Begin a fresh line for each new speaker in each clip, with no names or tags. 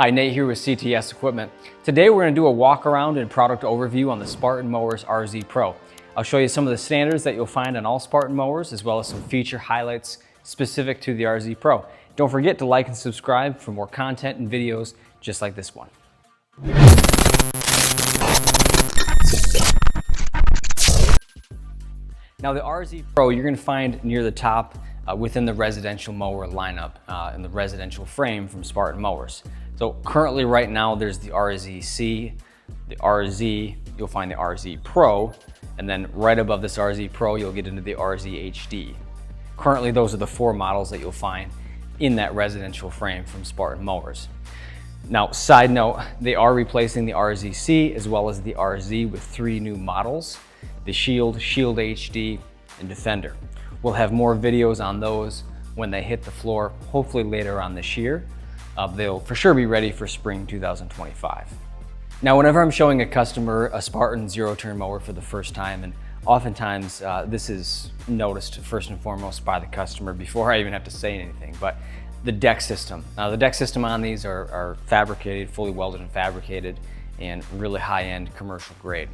Hi, Nate here with CTS Equipment. Today we're going to do a walk around and product overview on the Spartan Mowers RZ Pro. I'll show you some of the standards that you'll find on all Spartan mowers, as well as some feature highlights specific to the RZ Pro. Don't forget to like and subscribe for more content and videos just like this one. Now the RZ Pro you're going to find near the top within the residential mower lineup in the residential frame from Spartan Mowers. So currently right now there's the RZC, the RZ, you'll find the RZ Pro, and then right above this RZ Pro you'll get into the RZ HD. Currently those are the four models that you'll find in that residential frame from Spartan Mowers. Now side note, they are replacing the RZC as well as the RZ with three new models, the Shield, Shield HD, and Defender. We'll have more videos on those when they hit the floor, hopefully later on this year. They'll for sure be ready for spring 2025. Now, whenever I'm showing a customer a Spartan zero-turn mower for the first time, and oftentimes this is noticed first and foremost by the customer before I even have to say anything, but the deck system. Now, the deck system on these are fabricated, fully welded and fabricated, and really high-end commercial grade.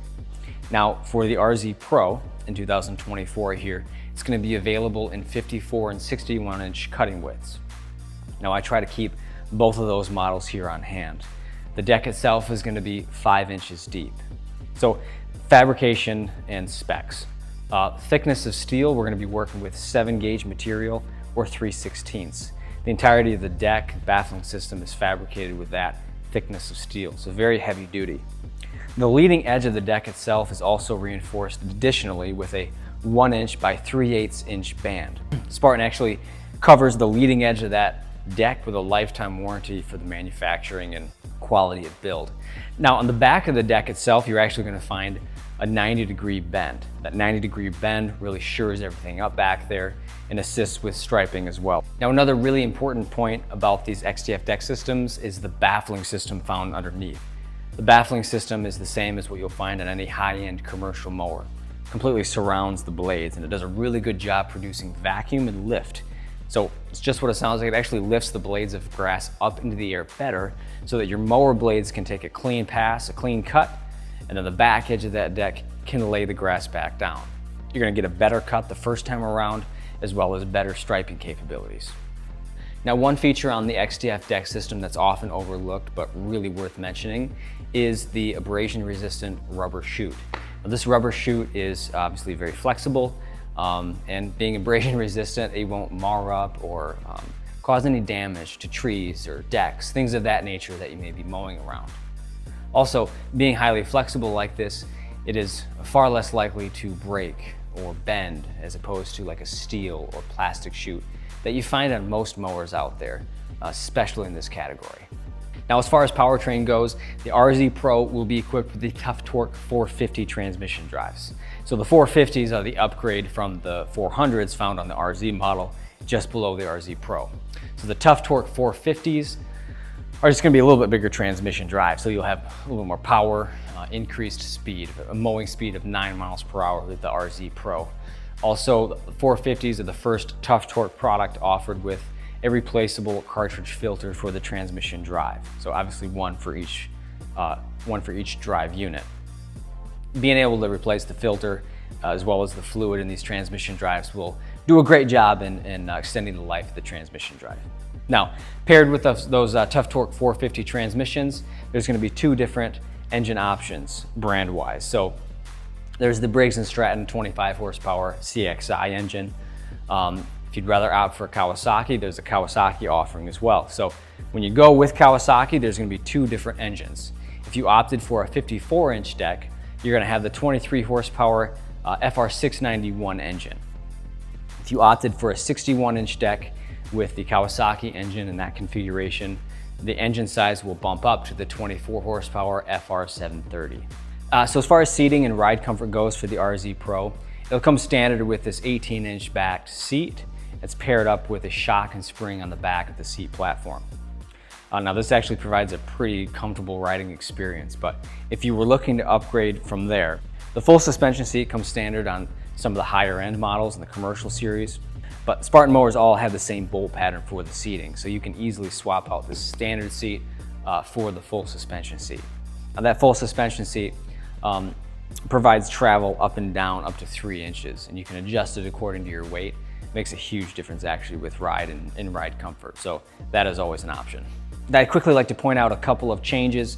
Now, for the RZ Pro in 2024 here, it's going to be available in 54 and 61 inch cutting widths. Now, I try to keep both of those models here on hand. The deck itself is going to be 5 inches deep. So fabrication and specs. Thickness of steel, we're going to be working with 7 gauge material or 3/16. The entirety of the deck baffling system is fabricated with that thickness of steel, so very heavy duty. The leading edge of the deck itself is also reinforced additionally with a 1 inch by 3/8 inch band. Spartan actually covers the leading edge of that deck with a lifetime warranty for the manufacturing and quality of build. Now on the back of the deck itself, you're actually going to find a 90-degree bend. That 90-degree bend really shores everything up back there and assists with striping as well. Now another really important point about these XDF deck systems is the baffling system found underneath. The baffling system is the same as what you'll find on any high-end commercial mower. Completely surrounds the blades, and it does a really good job producing vacuum and lift. So it's just what it sounds like. It actually lifts the blades of grass up into the air better so that your mower blades can take a clean pass, a clean cut, and then the back edge of that deck can lay the grass back down. You're going to get a better cut the first time around, as well as better striping capabilities. Now, one feature on the XDF deck system that's often overlooked but really worth mentioning is the abrasion-resistant rubber chute. Now, this rubber chute is obviously very flexible, and being abrasion resistant, it won't mar up or cause any damage to trees or decks, things of that nature that you may be mowing around. Also, being highly flexible like this, it is far less likely to break or bend as opposed to like a steel or plastic chute that you find on most mowers out there, especially in this category. Now, as far as powertrain goes, the RZ Pro will be equipped with the Tough Torque 450 transmission drives. So the 450s are the upgrade from the 400s found on the RZ model, just below the RZ Pro. So the Tough Torque 450s are just going to be a little bit bigger transmission drive. So you'll have a little more power, increased speed, a mowing speed of 9 miles per hour with the RZ Pro. Also, the 450s are the first Tough Torque product offered with a replaceable cartridge filter for the transmission drive. So obviously one for each drive unit. Being able to replace the filter as well as the fluid in these transmission drives will do a great job in extending the life of the transmission drive. Now, paired with those Tough Torque 450 transmissions, there's going to be 2 different engine options brand-wise. So there's the Briggs & Stratton 25 horsepower CXI engine. If you'd rather opt for a Kawasaki, there's a Kawasaki offering as well. So when you go with Kawasaki, there's going to be 2 different engines. If you opted for a 54-inch deck, you're going to have the 23 horsepower FR691 engine. If you opted for a 61-inch deck with the Kawasaki engine in that configuration, the engine size will bump up to the 24 horsepower FR730. So as far as seating and ride comfort goes for the RZ Pro, it'll come standard with this 18-inch backed seat. It's paired up with a shock and spring on the back of the seat platform. Now this actually provides a pretty comfortable riding experience, but if you were looking to upgrade from there, the full suspension seat comes standard on some of the higher end models in the commercial series, but Spartan mowers all have the same bolt pattern for the seating, so you can easily swap out the standard seat for the full suspension seat. Now that full suspension seat provides travel up and down up to 3 inches, and you can adjust it according to your weight. It makes a huge difference actually with ride and ride comfort, so that is always an option. Now, I'd quickly like to point out a couple of changes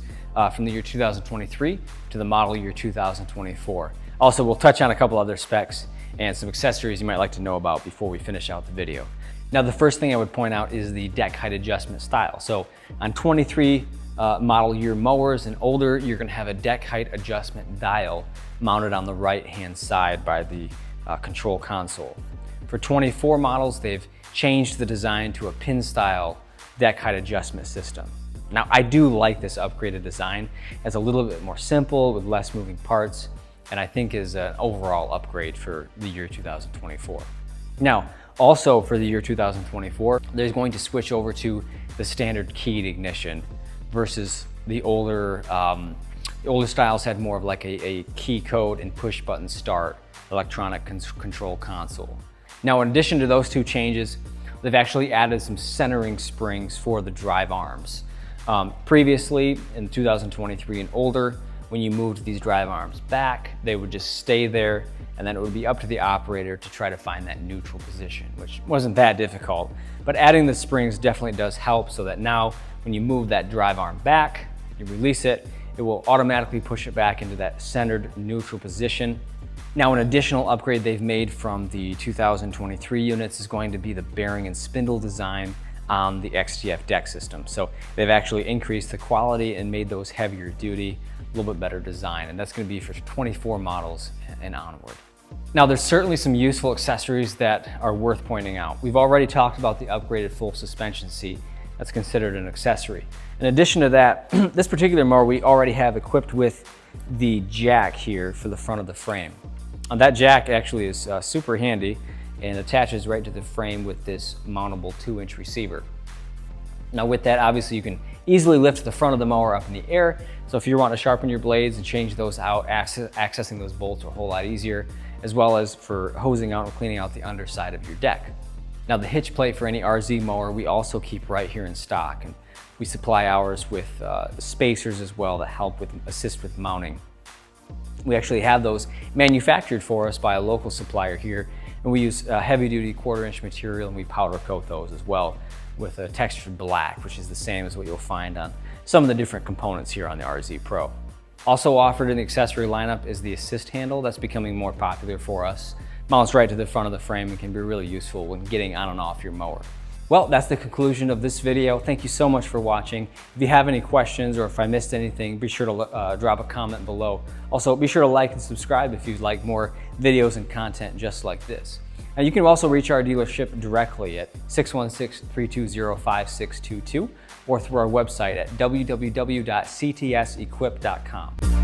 from the year 2023 to the model year 2024. Also, we'll touch on a couple other specs and some accessories you might like to know about before we finish out the video. Now, the first thing I would point out is the deck height adjustment style. So on 23 model year mowers and older, you're gonna have a deck height adjustment dial mounted on the right-hand side by the control console. For 24 models, they've changed the design to a pin style deck height adjustment system. Now, I do like this upgraded design. It's a little bit more simple with less moving parts, and I think is an overall upgrade for the year 2024. Now, also for the year 2024, there's going to switch over to the standard keyed ignition versus the older styles had more of like a key code and push button start electronic control console. Now, in addition to those two changes, they've actually added some centering springs for the drive arms. Previously, in 2023 and older, when you moved these drive arms back, they would just stay there, and then it would be up to the operator to try to find that neutral position, which wasn't that difficult. But adding the springs definitely does help, so that now when you move that drive arm back, you release it, it will automatically push it back into that centered neutral position. Now, an additional upgrade they've made from the 2023 units is going to be the bearing and spindle design on the XDF deck system. So they've actually increased the quality and made those heavier duty, a little bit better design, and that's going to be for 24 models and onward. Now, there's certainly some useful accessories that are worth pointing out. We've already talked about the upgraded full suspension seat. That's considered an accessory. In addition to that, this particular mower we already have equipped with the jack here for the front of the frame. That jack actually is super handy and attaches right to the frame with this mountable 2-inch receiver. Now, with that, obviously you can easily lift the front of the mower up in the air. So if you want to sharpen your blades and change those out, accessing those bolts are a whole lot easier, as well as for hosing out and cleaning out the underside of your deck. Now, the hitch plate for any RZ mower we also keep right here in stock, and we supply ours with spacers as well that help assist with mounting. We actually have those manufactured for us by a local supplier here, and we use heavy-duty 1/4-inch material, and we powder coat those as well with a textured black, which is the same as what you'll find on some of the different components here on the RZ Pro. Also offered in the accessory lineup is the assist handle that's becoming more popular for us. Mounts right to the front of the frame and can be really useful when getting on and off your mower. Well, that's the conclusion of this video. Thank you so much for watching. If you have any questions or if I missed anything, be sure to drop a comment below. Also, be sure to like and subscribe if you'd like more videos and content just like this. Now, you can also reach our dealership directly at 616-320-5622 or through our website at www.ctsequip.com.